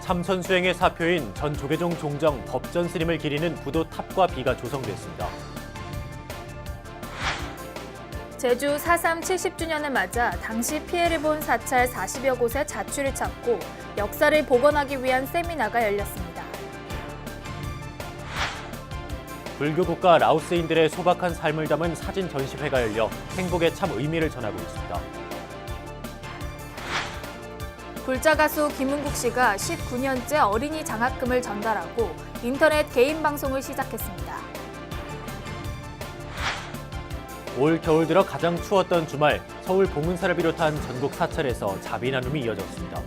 참선 수행의 사표인 전 조계종 종정 법전 스님을 기리는 부도 탑과 비가 조성됐습니다. 제주 4.3 70주년을 맞아 당시 피해를 본 사찰 40여 곳의 자취를 찾고 역사를 복원하기 위한 세미나가 열렸습니다. 불교 국가 라오스인들의 소박한 삶을 담은 사진 전시회가 열려 행복에 참 의미를 전하고 있습니다. 불자 가수 김은국 씨가 19년째 어린이 장학금을 전달하고 인터넷 개인 방송을 시작했습니다. 올 겨울 들어 가장 추웠던 주말, 서울 봉은사를 비롯한 전국 사찰에서 자비 나눔이 이어졌습니다.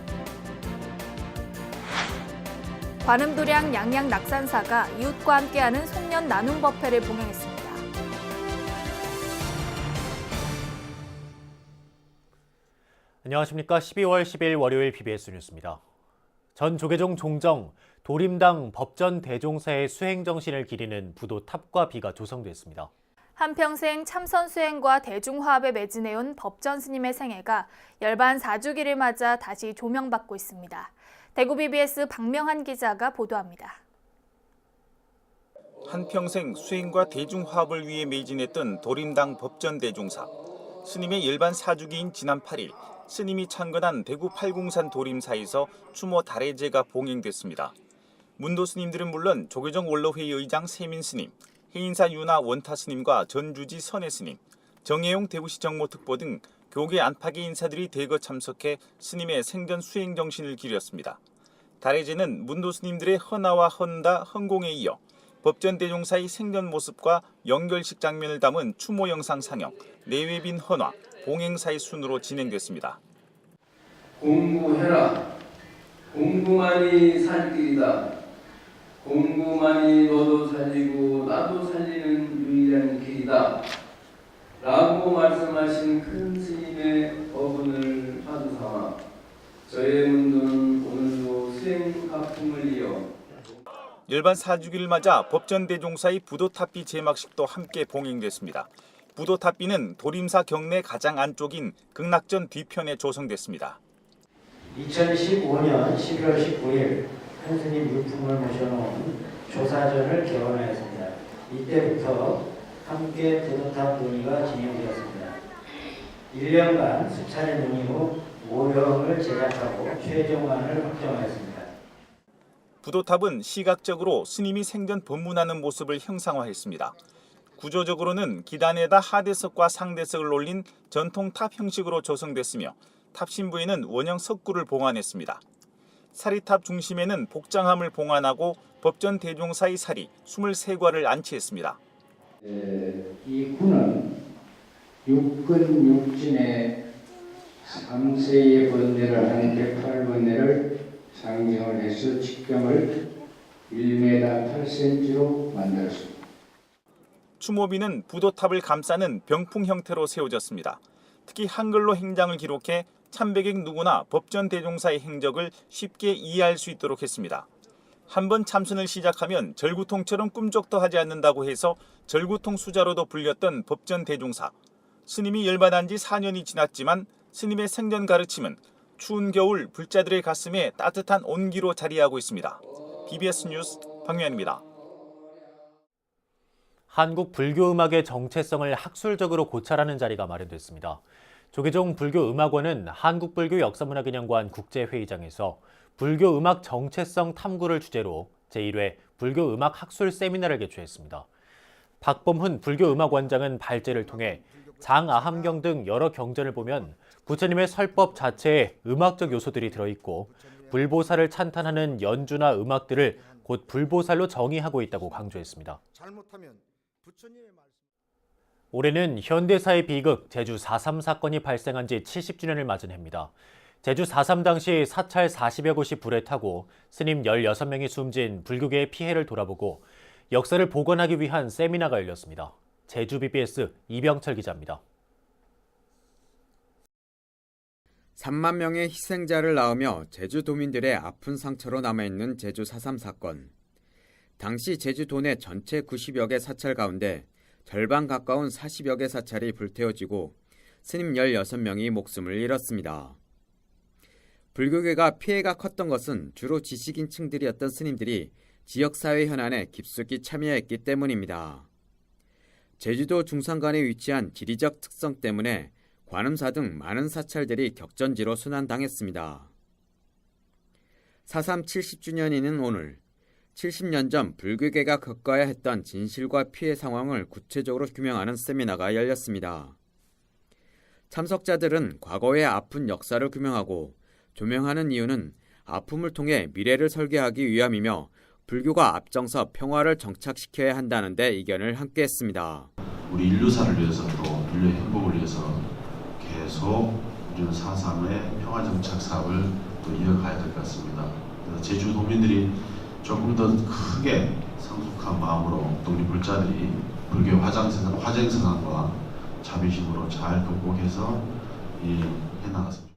관음도량 양양 낙산사가 이웃과 함께하는 송년 나눔 법회를 봉행했습니다. 안녕하십니까. 12월 10일 월요일 BBS 뉴스입니다. 전 조계종 종정 도림당 법전 대종사의 수행 정신을 기리는 부도 탑과 비가 조성됐습니다. 한평생 참선 수행과 대중화합에 매진해온 법전 스님의 생애가 열반 4주기를 맞아 다시 조명받고 있습니다. 대구 BBS 박명한 기자가 보도합니다. 한평생 수행과 대중화합을 위해 매진했던 도림당 법전 대종사. 스님의 열반 4주기인 지난 8일 스님이 창건한 대구 팔궁산 도림사에서 추모 달해제가 봉행됐습니다. 문도 스님들은 물론 조계종 원로회의 의장 세민 스님, 해인사 윤화 원타 스님과 전주지 선해 스님, 정혜용 대구시 정모특보 등 교계 안팎의 인사들이 대거 참석해 스님의 생전 수행 정신을 기렸습니다. 달해제는 문도 스님들의 헌화와 헌다, 헌공에 이어 법전 대종사의 생전 모습과 연결식 장면을 담은 추모 영상 상영, 내외빈 헌화, 봉행사의 순으로 진행됐습니다. 공부해라. 공부만이 살 길이다. 공부만이 너도 살리고 나도 살리는 유일한 길이다. 라고 말씀하신 큰 스님의 어분을 화두 삼아 저의 문도는 오늘도 수행 가품을 이어 열반 4주기를 맞아 법전 대종사의 부도탑비 제막식도 함께 봉행됐습니다. 부도탑비는 도림사 경내 가장 안쪽인 극락전 뒤편에 조성됐습니다. 2015년 11월 19일 한 스님 유품을 모셔놓은 조사전을 개원하였습니다. 이때부터 함께 부도탑 논의가 진행되었습니다. 1년간 수차례 논의 후 모형을 제작하고 최종안을 확정하였습니다. 부도탑은 시각적으로 스님이 생전 법문하는 모습을 형상화했습니다. 구조적으로는 기단에다 하대석과 상대석을 올린 전통 탑 형식으로 조성됐으며 탑 신부에는 원형 석굴을 봉안했습니다. 사리탑 중심에는 복장함을 봉안하고 법전 대종사의 사리 23괄을 안치했습니다. 이 구는 육근 육진의 3세의 번뇌를 한 108번뇌를 상징을 해서 직경을 1m 8cm로 만들었습니다. 추모비는 부도탑을 감싸는 병풍 형태로 세워졌습니다. 특히 한글로 행장을 기록해 참배객 누구나 법전 대종사의 행적을 쉽게 이해할 수 있도록 했습니다. 한번 참선을 시작하면 절구통처럼 꿈쩍도 하지 않는다고 해서 절구통 수자로도 불렸던 법전 대종사. 스님이 열반한 지 4년이 지났지만 스님의 생전 가르침은 추운 겨울 불자들의 가슴에 따뜻한 온기로 자리하고 있습니다. BBS 뉴스 박명환입니다. 한국 불교 음악의 정체성을 학술적으로 고찰하는 자리가 마련됐습니다. 조계종 불교음악원은 한국불교역사문화기념관 국제회의장에서 불교음악 정체성 탐구를 주제로 제1회 불교음악 학술 세미나를 개최했습니다. 박범훈 불교음악원장은 발제를 통해 장아함경 등 여러 경전을 보면 부처님의 설법 자체에 음악적 요소들이 들어있고 불보살을 찬탄하는 연주나 음악들을 곧 불보살로 정의하고 있다고 강조했습니다. 올해는 현대사의 비극 제주 4.3 사건이 발생한 지 70주년을 맞은 해입니다. 제주 4.3 당시 사찰 40여 곳이 불에 타고 스님 16명이 숨진 불교계의 피해를 돌아보고 역사를 복원하기 위한 세미나가 열렸습니다. 제주 BBS 이병철 기자입니다. 3만 명의 희생자를 낳으며 제주도민들의 아픈 상처로 남아있는 제주 4.3 사건. 당시 제주도 내 전체 90여 개 사찰 가운데 절반 가까운 40여 개 사찰이 불태워지고 스님 16명이 목숨을 잃었습니다. 불교계가 피해가 컸던 것은 주로 지식인층들이었던 스님들이 지역사회 현안에 깊숙이 참여했기 때문입니다. 제주도 중산간에 위치한 지리적 특성 때문에 관음사 등 많은 사찰들이 격전지로 순환당했습니다. 4.3 70주년이는 오늘 70년 전 불교계가 겪어야 했던 진실과 피해 상황을 구체적으로 규명하는 세미나가 열렸습니다. 참석자들은 과거의 아픈 역사를 규명하고 조명하는 이유는 아픔을 통해 미래를 설계하기 위함이며 불교가 앞장서 평화를 정착시켜야 한다는 데 의견을 함께했습니다. 우리 인류사를 위해서 또 인류의 행복을 위해서 계속 우리는 4.3의 평화정착 사업을 또 이어가야 될 것 같습니다. 그래서 제주도민들이 조금 더 크게 성숙한 마음으로 또 우리 불자들이 불교 화쟁성황과 자비심으로 잘 극복해서 해나갔습니다.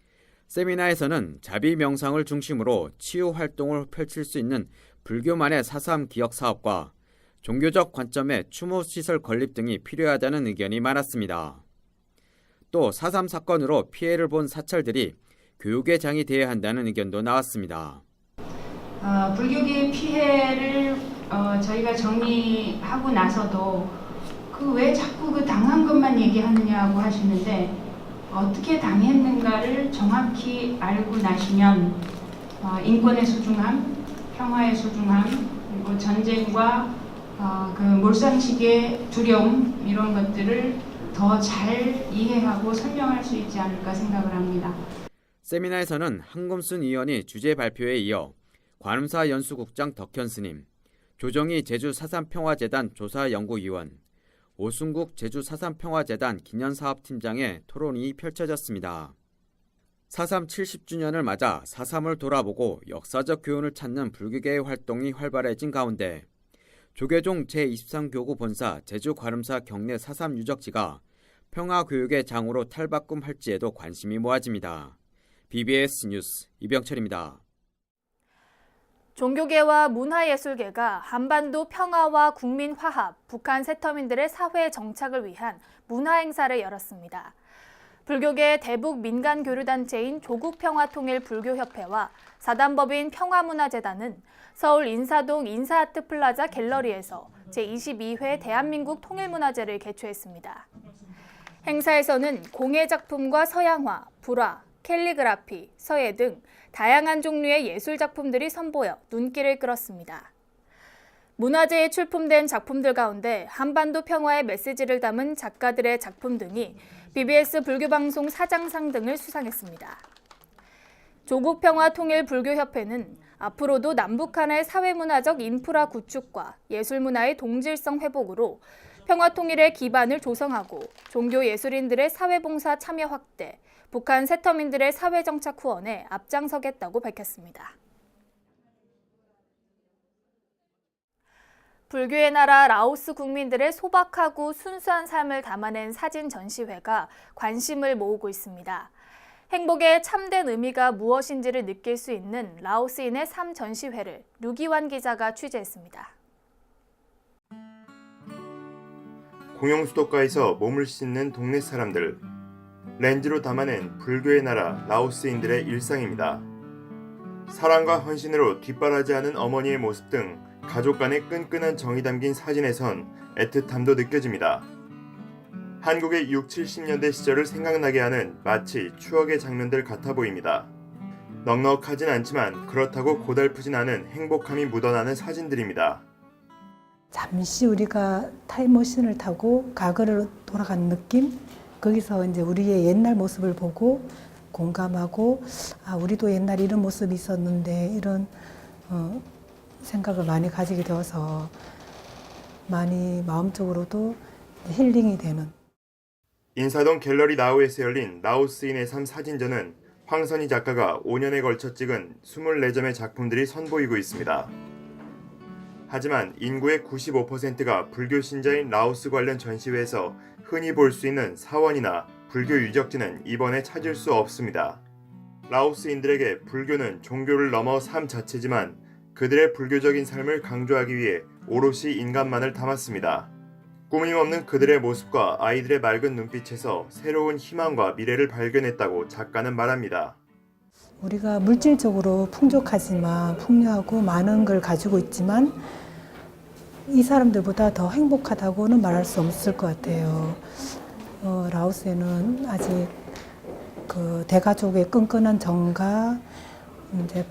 세미나에서는 자비 명상을 중심으로 치유 활동을 펼칠 수 있는 불교만의 4.3 기억 사업과 종교적 관점의 추모 시설 건립 등이 필요하다는 의견이 많았습니다. 또 4.3 사건으로 피해를 본 사찰들이 교육의 장이 되어야 한다는 의견도 나왔습니다. 불교계의 피해를 저희가 정리하고 나서도 그 왜 자꾸 그 당한 것만 얘기하느냐고 하시는데 어떻게 당했는가를 정확히 알고 나시면 인권의 소중함, 평화의 소중함, 그리고 전쟁과 그 몰상식의 두려움 이런 것들을 더 잘 이해하고 설명할 수 있지 않을까 생각을 합니다. 세미나에서는 한금순 의원이 주제 발표에 이어 관음사 연수국장 덕현 스님, 조정희 제주 4.3 평화재단 조사연구위원, 오순국 제주 4.3 평화재단 기념사업팀장의 토론이 펼쳐졌습니다. 4.3 70주년을 맞아 4.3을 돌아보고 역사적 교훈을 찾는 불교계의 활동이 활발해진 가운데 조계종 제23교구 본사 제주관음사 경내 4.3 유적지가 평화교육의 장으로 탈바꿈할지에도 관심이 모아집니다. BBS 뉴스 이병철입니다. 종교계와 문화예술계가 한반도 평화와 국민 화합, 북한 세터민들의 사회 정착을 위한 문화행사를 열었습니다. 불교계 대북 민간교류단체인 조국평화통일불교협회와 사단법인 평화문화재단은 서울 인사동 인사아트플라자 갤러리에서 제22회 대한민국 통일문화제를 개최했습니다. 행사에서는 공예작품과 서양화, 불화, 캘리그라피, 서예 등 다양한 종류의 예술작품들이 선보여 눈길을 끌었습니다. 문화제에 출품된 작품들 가운데 한반도 평화의 메시지를 담은 작가들의 작품 등이 BBS 불교방송 사장상 등을 수상했습니다. 조국평화통일불교협회는 앞으로도 남북한의 사회문화적 인프라 구축과 예술문화의 동질성 회복으로 평화통일의 기반을 조성하고 종교예술인들의 사회봉사 참여 확대, 북한 세터민들의 사회정착 후원에 앞장서겠다고 밝혔습니다. 불교의 나라 라오스 국민들의 소박하고 순수한 삶을 담아낸 사진 전시회가 관심을 모으고 있습니다. 행복의 참된 의미가 무엇인지를 느낄 수 있는 라오스인의 삶 전시회를 류기환 기자가 취재했습니다. 공영수도가에서 몸을 씻는 동네 사람들, 렌즈로 담아낸 불교의 나라 라오스인들의 일상입니다. 사랑과 헌신으로 뒷바라지하는 어머니의 모습 등 가족 간의 끈끈한 정이 담긴 사진에선 애틋함도 느껴집니다. 한국의 6, 70년대 시절을 생각나게 하는 마치 추억의 장면들 같아 보입니다. 넉넉하진 않지만 그렇다고 고달프진 않은 행복함이 묻어나는 사진들입니다. 잠시 우리가 타임머신을 타고 과거로 돌아간 느낌? 거기서 이제 우리의 옛날 모습을 보고 공감하고 우리도 옛날에 이런 모습이 있었는데 이런 생각을 많이 가지게 되어서 많이 마음적으로도 힐링이 되는. 인사동 갤러리 나우에서 열린 라오스인의 삶 사진전은 황선희 작가가 5년에 걸쳐 찍은 24점의 작품들이 선보이고 있습니다. 하지만 인구의 95%가 불교 신자인 라오스 관련 전시회에서 흔히 볼 수 있는 사원이나 불교 유적지는 이번에 찾을 수 없습니다. 라오스인들에게 불교는 종교를 넘어 삶 자체지만 그들의 불교적인 삶을 강조하기 위해 오롯이 인간만을 담았습니다. 꾸밈없는 그들의 모습과 아이들의 맑은 눈빛에서 새로운 희망과 미래를 발견했다고 작가는 말합니다. 우리가 물질적으로 풍족하지만 풍요하고 많은 걸 가지고 있지만 이 사람들보다 더 행복하다고는 말할 수 없을 것 같아요. 라오스에는 아직 그 대가족의 끈끈한 정과 이제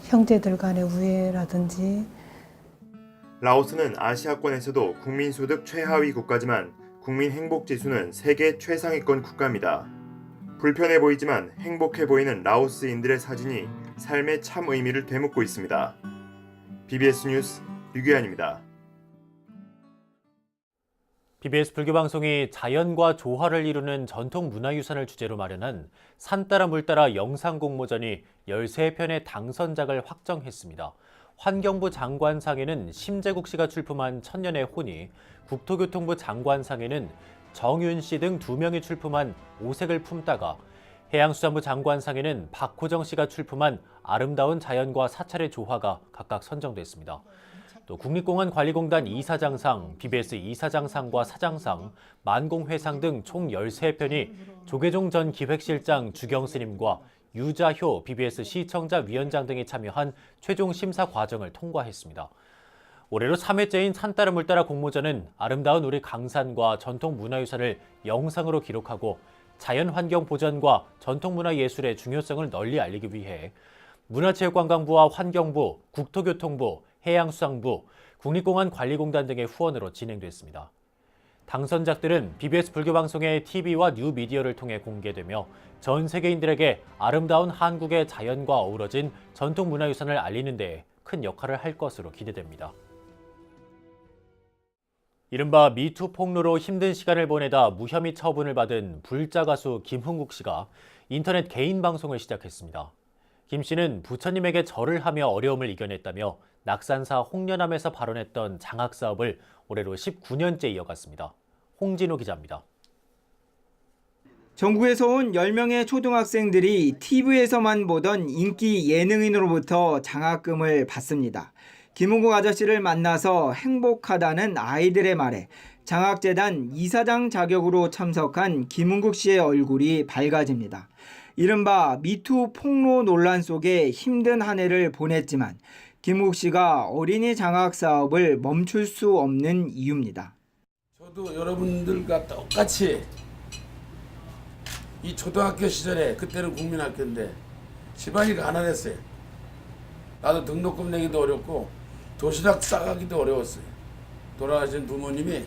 형제들 간의 우애라든지. 라오스는 아시아권에서도 국민소득 최하위 국가지만 국민행복지수는 세계 최상위권 국가입니다. 불편해 보이지만 행복해 보이는 라오스인들의 사진이 삶의 참 의미를 되묻고 있습니다. BBS 뉴스 류규환입니다. BBS 불교방송이 자연과 조화를 이루는 전통 문화유산을 주제로 마련한 산 따라 물 따라 영상공모전이 13편의 당선작을 확정했습니다. 환경부 장관상에는 심재국 씨가 출품한 천년의 혼이, 국토교통부 장관상에는 정윤 씨 등 2명이 출품한 오색을 품다가, 해양수산부 장관상에는 박호정 씨가 출품한 아름다운 자연과 사찰의 조화가 각각 선정됐습니다. 또 국립공원관리공단 이사장상, BBS 이사장상과 사장상, 만공회상 등 총 13편이 조계종 전 기획실장 주경스님과 유자효 BBS 시청자위원장 등이 참여한 최종 심사 과정을 통과했습니다. 올해로 3회째인 산 따라 물 따라 공모전은 아름다운 우리 강산과 전통 문화유산을 영상으로 기록하고 자연환경 보전과 전통문화예술의 중요성을 널리 알리기 위해 문화체육관광부와 환경부, 국토교통부, 해양수산부, 국립공원관리공단 등의 후원으로 진행됐습니다. 당선작들은 BBS 불교방송의 TV와 뉴미디어를 통해 공개되며 전 세계인들에게 아름다운 한국의 자연과 어우러진 전통문화유산을 알리는 데 큰 역할을 할 것으로 기대됩니다. 이른바 미투 폭로로 힘든 시간을 보내다 무혐의 처분을 받은 불자 가수 김흥국 씨가 인터넷 개인 방송을 시작했습니다. 김 씨는 부처님에게 절을 하며 어려움을 이겨냈다며 낙산사 홍련암에서 발언했던 장학 사업을 올해로 19년째 이어갔습니다. 홍진호 기자입니다. 전국에서 온 10명의 초등학생들이 TV에서만 보던 인기 예능인으로부터 장학금을 받습니다. 김흥국 아저씨를 만나서 행복하다는 아이들의 말에 장학재단 이사장 자격으로 참석한 김흥국 씨의 얼굴이 밝아집니다. 이른바 미투 폭로 논란 속에 힘든 한 해를 보냈지만 김흥국 씨가 어린이 장학 사업을 멈출 수 없는 이유입니다. 저도 여러분들과 똑같이 이 초등학교 시절에, 그때는 국민학교인데 집안이 가난했어요. 나도 등록금 내기도 어렵고 도시락 싸가기도 어려웠어요. 돌아가신 부모님이,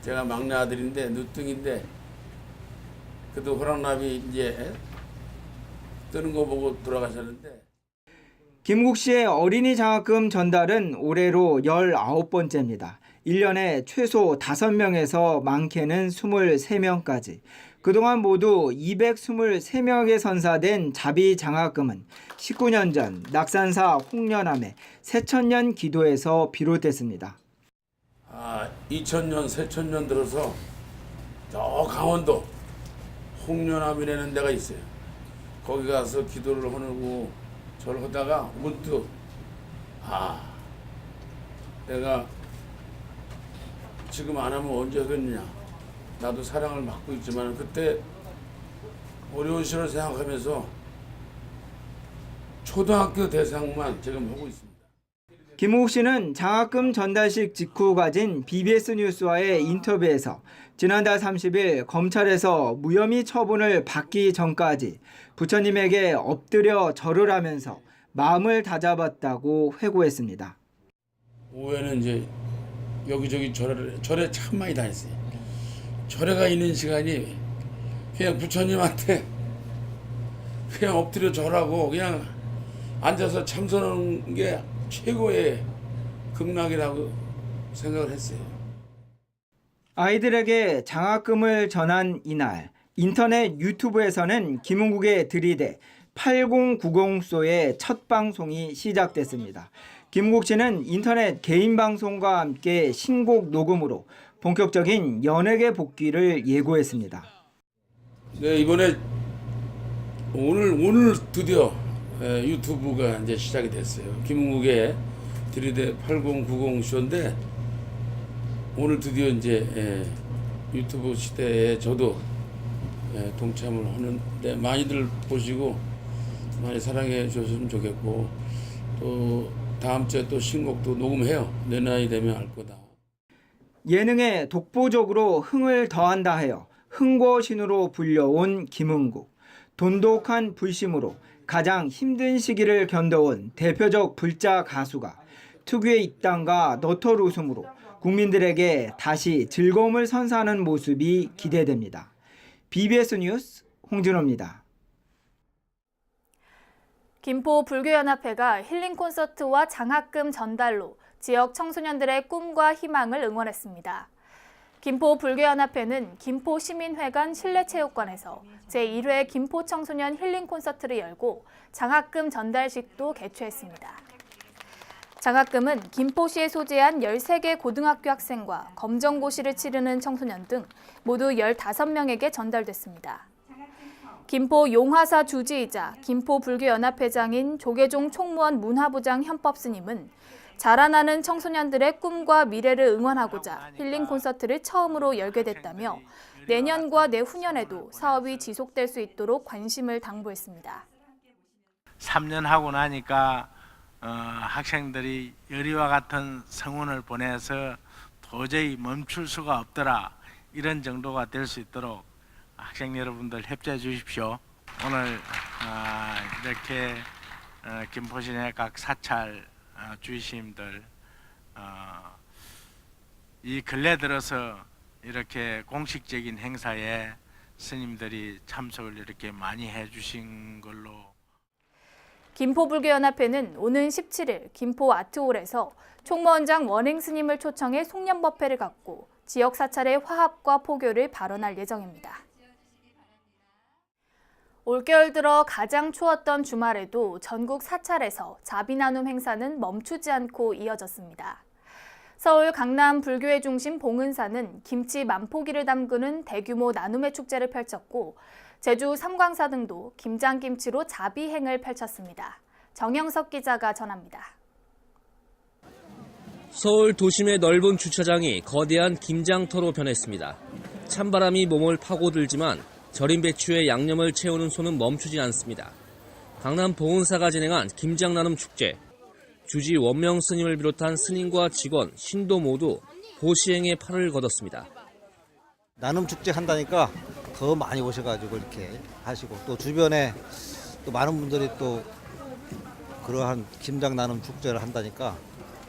제가 막내 아들인데 늦둥인데 그래도 호랑나비 이제 뜨는 거 보고 돌아가셨는데. 김국 씨의 어린이 장학금 전달은 올해로 19번째입니다. 1년에 최소 5명에서 많게는 23명까지. 그동안 모두 223명에게 선사된 자비 장학금은 19년 전 낙산사 홍련암의 새천년 기도에서 비롯됐습니다. 2000년, 새천년 들어서 저 강원도 홍련암이라는 데가 있어요. 거기 가서 기도를 하고 저를 하다가 문득 내가 지금 안 하면 언제 하겠느냐. 나도 사랑을 받고 있지만 그때 어려운 시절을 생각하면서 초등학교 대상만 지금 하고 있습니다. 김흥국 씨는 장학금 전달식 직후 가진 BBS 뉴스와의 인터뷰에서 지난달 30일 검찰에서 무혐의 처분을 받기 전까지 부처님에게 엎드려 절을 하면서 마음을 다잡았다고 회고했습니다. 오후에는 이제 여기저기 절에 참 많이 다녔어요. 절에 가 있는 시간이 그냥 부처님한테 그냥 엎드려 절하고 그냥 앉아서 참선하는 게 최고의 극락이라고 생각을 했어요. 아이들에게 장학금을 전한 이날, 인터넷 유튜브에서는 김흥국의 들이대 8090소의 첫 방송이 시작됐습니다. 김흥국 씨는 인터넷 개인 방송과 함께 신곡 녹음으로 본격적인 연예계 복귀를 예고했습니다. 네, 이번에 오늘 드디어 유튜브가 이제 시작이 됐어요. 김흥국의 들이대 8090 쇼인데 오늘 드디어 이제 유튜브 시대에 저도 동참을 하는데 많이들 보시고 많이 사랑해 주셨으면 좋겠고 또 다음 주에 또 신곡도 녹음해요. 내 나이 되면 알 거다. 예능에 독보적으로 흥을 더한다 하여 흥고신으로 불려온 김은국. 돈독한 불심으로 가장 힘든 시기를 견뎌온 대표적 불자 가수가 특유의 입담과 너털 웃음으로 국민들에게 다시 즐거움을 선사하는 모습이 기대됩니다. BBS 뉴스 홍진호입니다. 김포 불교연합회가 힐링 콘서트와 장학금 전달로 지역 청소년들의 꿈과 희망을 응원했습니다. 김포 불교연합회는 김포 시민회관 실내체육관에서 제1회 김포 청소년 힐링 콘서트를 열고 장학금 전달식도 개최했습니다. 장학금은 김포시에 소재한 13개 고등학교 학생과 검정고시를 치르는 청소년 등 모두 15명에게 전달됐습니다. 김포 용화사 주지이자 김포 불교연합회장인 조계종 총무원 문화부장 현법스님은 자라나는 청소년들의 꿈과 미래를 응원하고자 힐링 콘서트를 처음으로 열게 됐다며 내년과 내후년에도 사업이 지속될 수 있도록 관심을 당부했습니다. 3년 하고 나니까 학생들이 열의와 같은 성원을 보내서 도저히 멈출 수가 없더라, 이런 정도가 될 수 있도록 학생 여러분들 협조해 주십시오. 오늘 이렇게 김포시내 각 사찰 주의스님들 이 근래 들어서 이렇게 공식적인 행사에 스님들이 참석을 이렇게 많이 해주신 걸로. 김포불교연합회는 오는 17일 김포 아트홀에서 총무원장 원행 스님을 초청해 송년법회를 갖고 지역 사찰의 화합과 포교를 발언할 예정입니다. 올겨울 들어 가장 추웠던 주말에도 전국 사찰에서 자비 나눔 행사는 멈추지 않고 이어졌습니다. 서울 강남 불교의 중심 봉은사는 김치 만포기를 담그는 대규모 나눔의 축제를 펼쳤고 제주 삼광사 등도 김장김치로 자비행을 펼쳤습니다. 정영석 기자가 전합니다. 서울 도심의 넓은 주차장이 거대한 김장터로 변했습니다. 찬바람이 몸을 파고들지만 절인 배추에 양념을 채우는 손은 멈추지 않습니다. 강남 봉은사가 진행한 김장나눔 축제. 주지 원명 스님을 비롯한 스님과 직원, 신도 모두 보시행에 팔을 걷었습니다. 나눔 축제 한다니까 더 많이 오셔가지고 이렇게 하시고 또 주변에 또 많은 분들이 또 그러한 김장 나눔 축제를 한다니까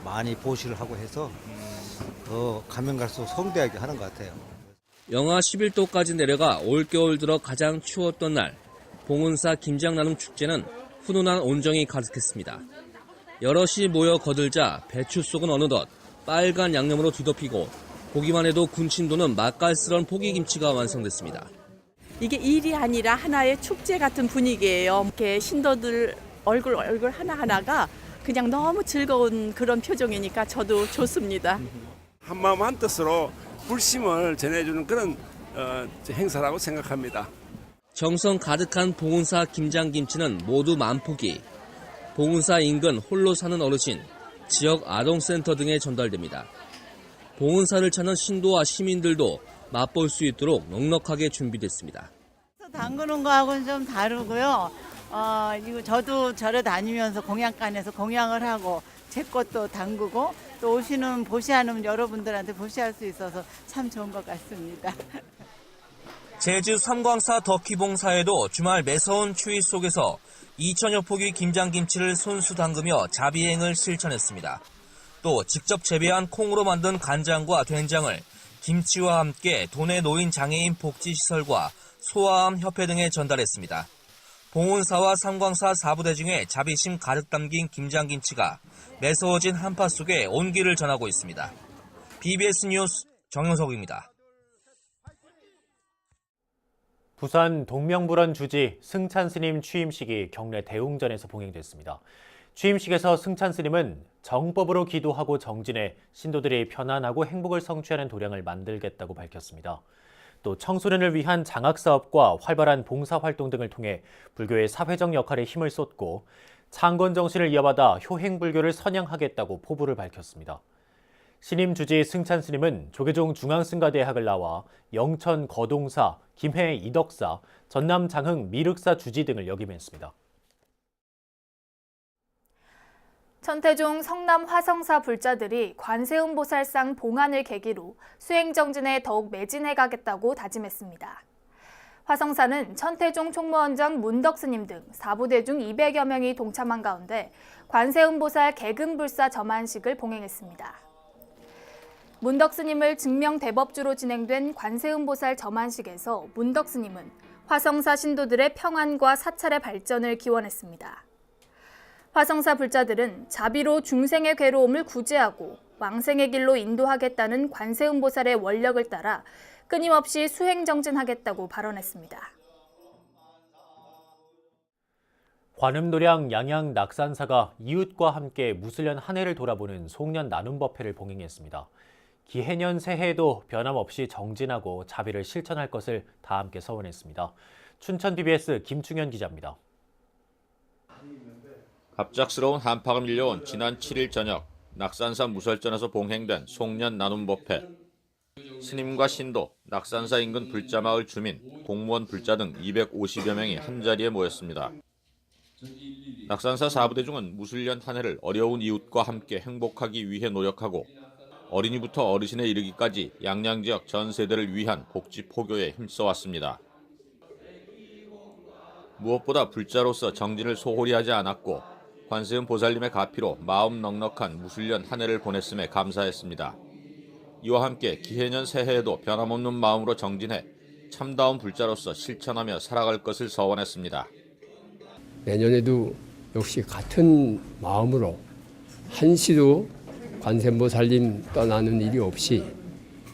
많이 보시를 하고 해서 더 가면 갈수록 성대하게 하는 것 같아요. 영하 11도까지 내려가 올겨울 들어 가장 추웠던 날, 봉은사 김장나눔 축제는 훈훈한 온정이 가득했습니다. 여럿이 모여 거들자 배추 속은 어느덧 빨간 양념으로 뒤덮이고 보기만 해도 군침 도는 맛깔스러운 포기김치가 완성됐습니다. 이게 일이 아니라 하나의 축제 같은 분위기예요. 이렇게 신도들 얼굴 하나하나가 그냥 너무 즐거운 그런 표정이니까 저도 좋습니다. 한마음 한뜻으로 불심을 전해주는 그런 행사라고 생각합니다. 정성 가득한 봉은사 김장김치는 모두 만포기. 봉은사 인근 홀로 사는 어르신, 지역 아동센터 등에 전달됩니다. 봉은사를 찾는 신도와 시민들도 맛볼 수 있도록 넉넉하게 준비됐습니다. 담그는 거하고는 좀 다르고요. 이거 저도 절에 다니면서 공양간에서 공양을 하고 제 것도 담그고 또 오시는 보시하는 여러분들한테 보시할 수 있어서 참 좋은 것 같습니다. 제주 삼광사 덕희봉사에도 주말 매서운 추위 속에서 2천여 포기 김장김치를 손수 담그며 자비행을 실천했습니다. 또 직접 재배한 콩으로 만든 간장과 된장을 김치와 함께 도내 노인 장애인 복지시설과 소아암 협회 등에 전달했습니다. 봉은사와 삼광사 4부대 중에 자비심 가득 담긴 김장김치가 매서워진 한파 속에 온기를 전하고 있습니다. BBS 뉴스 정영석입니다. 부산 동명불원 주지 승찬 스님 취임식이 경내 대웅전에서 봉행됐습니다. 취임식에서 승찬 스님은 정법으로 기도하고 정진해 신도들이 편안하고 행복을 성취하는 도량을 만들겠다고 밝혔습니다. 또 청소년을 위한 장학사업과 활발한 봉사활동 등을 통해 불교의 사회적 역할에 힘을 쏟고 창건 정신을 이어받아 효행불교를 선양하겠다고 포부를 밝혔습니다. 신임 주지 승찬 스님은 조계종 중앙승가대학을 나와 영천 거동사, 김해 이덕사, 전남 장흥 미륵사 주지 등을 역임했습니다. 천태종 성남 화성사 불자들이 관세음보살상 봉안을 계기로 수행정진에 더욱 매진해가겠다고 다짐했습니다. 화성사는 천태종 총무원장 문덕스님 등 4부대 중 200여 명이 동참한 가운데 관세음보살 개금불사 점안식을 봉행했습니다. 문덕스님을 증명대법주로 진행된 관세음보살 점안식에서 문덕스님은 화성사 신도들의 평안과 사찰의 발전을 기원했습니다. 화성사 불자들은 자비로 중생의 괴로움을 구제하고 왕생의 길로 인도하겠다는 관세음보살의 원력을 따라 끊임없이 수행정진하겠다고 발언했습니다. 관음도량 양양 낙산사가 이웃과 함께 무술년 한 해를 돌아보는 송년 나눔법회를 봉행했습니다. 기해년 새해에도 변함없이 정진하고 자비를 실천할 것을 다 함께 서원했습니다. 춘천 BBS 김충현 기자입니다. 갑작스러운 한파가 밀려온 지난 7일 저녁 낙산사 무설전에서 봉행된 송년 나눔법회. 스님과 신도, 낙산사 인근 불자마을 주민, 공무원 불자 등 250여 명이 한자리에 모였습니다. 낙산사 4부대 중은 무술년 한 해를 어려운 이웃과 함께 행복하기 위해 노력하고 어린이부터 어르신에 이르기까지 양양 지역 전 세대를 위한 복지 포교에 힘써왔습니다. 무엇보다 불자로서 정진을 소홀히 하지 않았고 관세음 보살님의 가피로 마음 넉넉한 무술년 한 해를 보냈음에 감사했습니다. 이와 함께 기해년 새해에도 변함없는 마음으로 정진해 참다운 불자로서 실천하며 살아갈 것을 서원했습니다. 내년에도 역시 같은 마음으로 한시도 관세음보살님 떠나는 일이 없이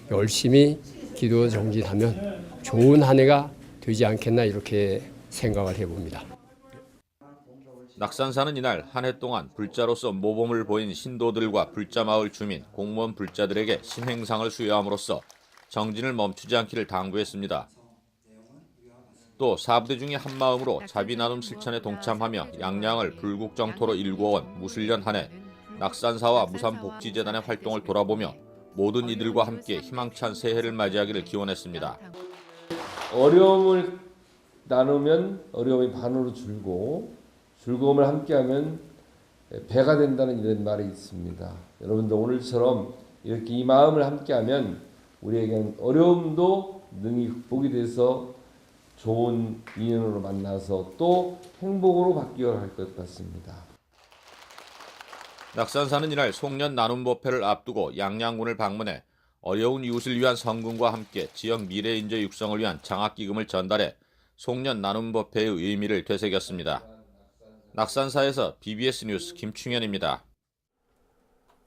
열심히 기도 정진하면 좋은 한 해가 되지 않겠나 이렇게 생각을 해봅니다. 낙산사는 이날 한 해 동안 불자로서 모범을 보인 신도들과 불자마을 주민, 공무원 불자들에게 신행상을 수여함으로써 정진을 멈추지 않기를 당부했습니다. 또 4부대 중에 한 마음으로 자비 나눔 실천에 동참하며 양양을 불국정토로 일구어온 무술년 한 해 낙산사와 무산복지재단의 활동을 돌아보며 모든 이들과 함께 희망찬 새해를 맞이하기를 기원했습니다. 어려움을 나누면 어려움이 반으로 줄고 즐거움을 함께하면 배가 된다는 이런 말이 있습니다. 여러분도 오늘처럼 이렇게 이 마음을 함께하면 우리에겐 어려움도 능히 극복이 돼서 좋은 인연으로 만나서 또 행복으로 바뀌어 갈 것 같습니다. 낙산사는 이날 송년 나눔법회를 앞두고 양양군을 방문해 어려운 이웃을 위한 성금과 함께 지역 미래 인재 육성을 위한 장학기금을 전달해 송년 나눔법회의 의미를 되새겼습니다. 낙산사에서 BBS 뉴스 김충현입니다.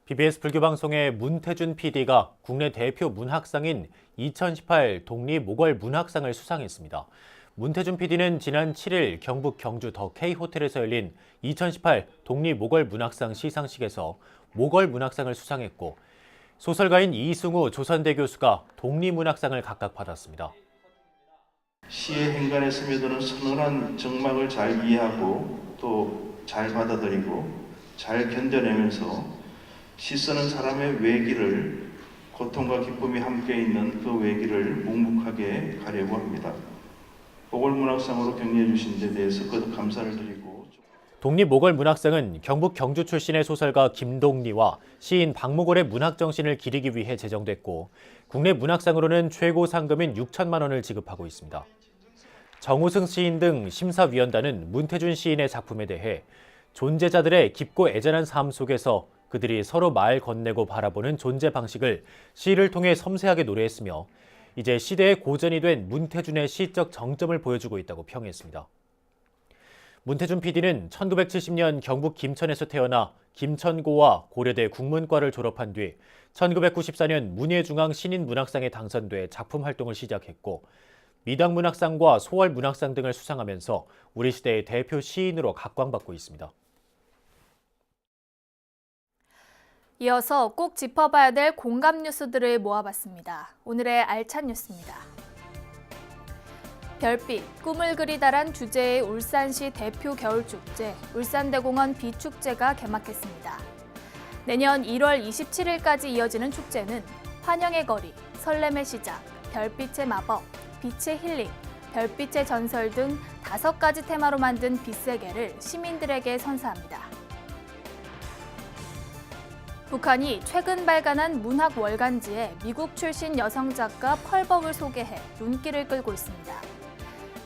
BBS 불교방송의 문태준 PD가 국내 대표 문학상인 2018 독립모걸 문학상을 수상했습니다. 문태준 PD는 지난 7일 경북 경주 더 K호텔에서 열린 2018 독립모걸 문학상 시상식에서 모걸 문학상을 수상했고 소설가인 이승우 조선대 교수가 독립문학상을 각각 받았습니다. 시의 행간에 스며드는 선언한 정막을 잘 이해하고 또 잘 받아들이고 잘 견뎌내면서 시 쓰는 사람의 외길을 고통과 기쁨이 함께 있는 그 외길을 묵묵하게 가려고 합니다. 모걸문학상으로 격려해 주신 데 대해서 거듭 감사를 드리고 독립모걸문학상은 경북 경주 출신의 소설가 김동리와 시인 박무걸의 문학정신을 기리기 위해 제정됐고 국내 문학상으로는 최고 상금인 6천만 원을 지급하고 있습니다. 정우승 시인 등 심사위원단은 문태준 시인의 작품에 대해 존재자들의 깊고 애잔한 삶 속에서 그들이 서로 말 건네고 바라보는 존재 방식을 시를 통해 섬세하게 노래했으며 이제 시대의 고전이 된 문태준의 시적 정점을 보여주고 있다고 평했습니다. 문태준 PD는 1970년 경북 김천에서 태어나 김천고와 고려대 국문과를 졸업한 뒤 1994년 문예중앙 신인문학상에 당선돼 작품 활동을 시작했고 미당문학상과 소월문학상 등을 수상하면서 우리 시대의 대표 시인으로 각광받고 있습니다. 이어서 꼭 짚어봐야 될 공감 뉴스들을 모아봤습니다. 오늘의 알찬 뉴스입니다. 별빛, 꿈을 그리다란 주제의 울산시 대표 겨울축제, 울산대공원 비축제가 개막했습니다. 내년 1월 27일까지 이어지는 축제는 환영의 거리, 설렘의 시작, 별빛의 마법, 빛의 힐링, 별빛의 전설 등 5가지 테마로 만든 빛세계를 시민들에게 선사합니다. 북한이 최근 발간한 문학 월간지에 미국 출신 여성 작가 펄벅을 소개해 눈길을 끌고 있습니다.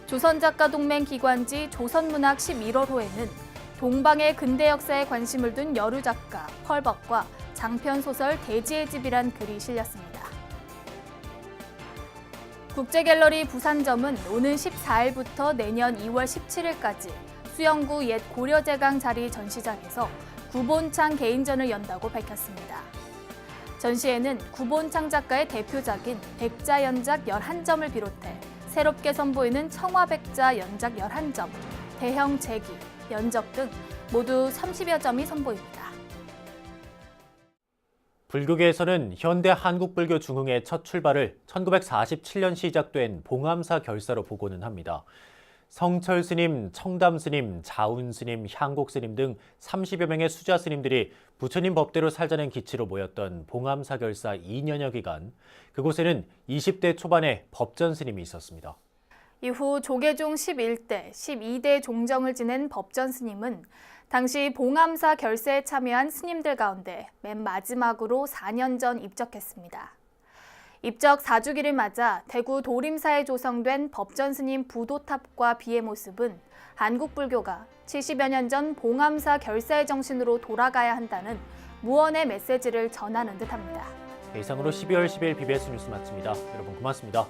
조선작가동맹 기관지 조선문학 11월호에는 동방의 근대 역사에 관심을 둔 여류 작가 펄벅과 장편소설 대지의 집이란 글이 실렸습니다. 국제갤러리 부산점은 오는 14일부터 내년 2월 17일까지 수영구 옛 고려제강 자리 전시장에서 구본창 개인전을 연다고 밝혔습니다. 전시회는 구본창 작가의 대표작인 백자 연작 11점을 비롯해 새롭게 선보이는 청화백자 연작 11점, 대형 제기, 연적 등 모두 30여 점이 선보입니다. 불교계에서는 현대 한국불교 중흥의 첫 출발을 1947년 시작된 봉암사 결사로 보고는 합니다. 성철 스님, 청담 스님, 자운 스님, 향곡 스님 등 30여 명의 수자 스님들이 부처님 법대로 살자는 기치로 모였던 봉암사 결사 2년여 기간, 그곳에는 20대 초반의 법전 스님이 있었습니다. 이후 조계종 11대, 12대 종정을 지낸 법전 스님은 당시 봉암사 결세에 참여한 스님들 가운데 맨 마지막으로 4년 전 입적했습니다. 입적 4주기를 맞아 대구 도림사에 조성된 법전 스님 부도탑과 비의 모습은 한국 불교가 70여 년 전 봉암사 결사의 정신으로 돌아가야 한다는 무언의 메시지를 전하는 듯합니다. 이상으로 12월 10일 BBS 뉴스 마칩니다. 여러분 고맙습니다.